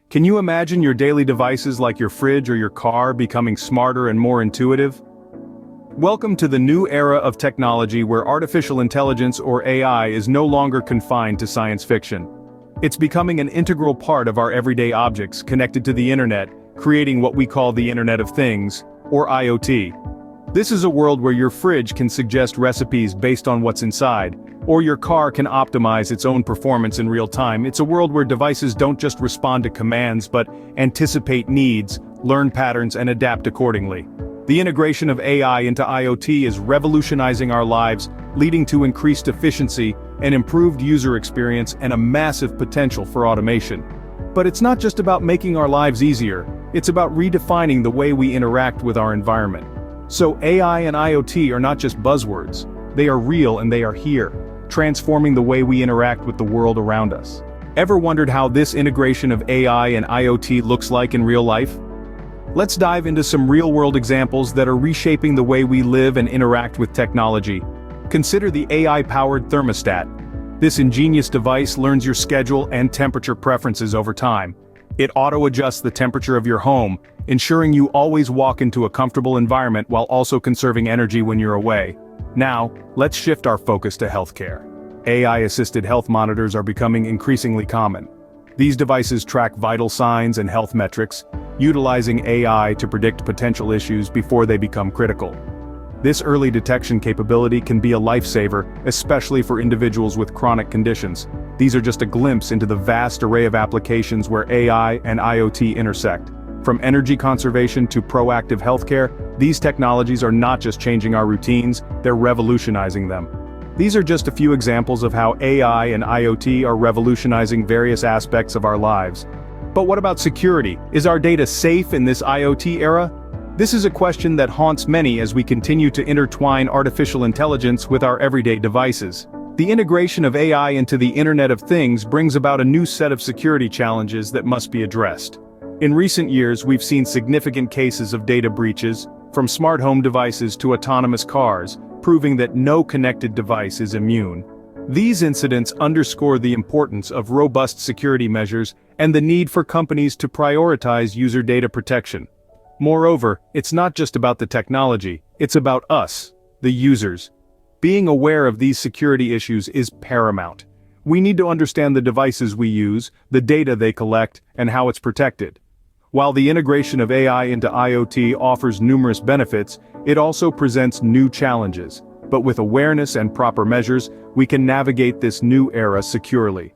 Can you imagine your daily devices like your fridge or your car becoming smarter and more intuitive? Welcome to the new era of technology where artificial intelligence or AI is no longer confined to science fiction. It's becoming an integral part of our everyday objects connected to the internet, creating what we call the Internet of Things, or IoT. This is a world where your fridge can suggest recipes based on what's inside, or your car can optimize its own performance in real time. It's a world where devices don't just respond to commands but anticipate needs, learn patterns and adapt accordingly. The integration of AI into IoT is revolutionizing our lives, leading to increased efficiency, an improved user experience and a massive potential for automation. But it's not just about making our lives easier, it's about redefining the way we interact with our environment. So AI and IoT are not just buzzwords, they are real and they are here, transforming the way we interact with the world around us. Ever wondered how this integration of AI and IoT looks like in real life? Let's dive into some real-world examples that are reshaping the way we live and interact with technology. Consider the AI-powered thermostat. This ingenious device learns your schedule and temperature preferences over time. It auto-adjusts the temperature of your home, ensuring you always walk into a comfortable environment while also conserving energy when you're away. Now, let's shift our focus to healthcare. AI-assisted health monitors are becoming increasingly common. These devices track vital signs and health metrics, utilizing AI to predict potential issues before they become critical. This early detection capability can be a lifesaver, especially for individuals with chronic conditions. These are just a glimpse into the vast array of applications where AI and IoT intersect. From energy conservation to proactive healthcare, these technologies are not just changing our routines, they're revolutionizing them. These are just a few examples of how AI and IoT are revolutionizing various aspects of our lives. But what about security? Is our data safe in this IoT era? This is a question that haunts many as we continue to intertwine artificial intelligence with our everyday devices. The integration of AI into the Internet of Things brings about a new set of security challenges that must be addressed. In recent years, we've seen significant cases of data breaches, from smart home devices to autonomous cars, proving that no connected device is immune. These incidents underscore the importance of robust security measures and the need for companies to prioritize user data protection. Moreover, it's not just about the technology, it's about us, the users. Being aware of these security issues is paramount. We need to understand the devices we use, the data they collect, and how it's protected. While the integration of AI into IoT offers numerous benefits, it also presents new challenges. But with awareness and proper measures, we can navigate this new era securely.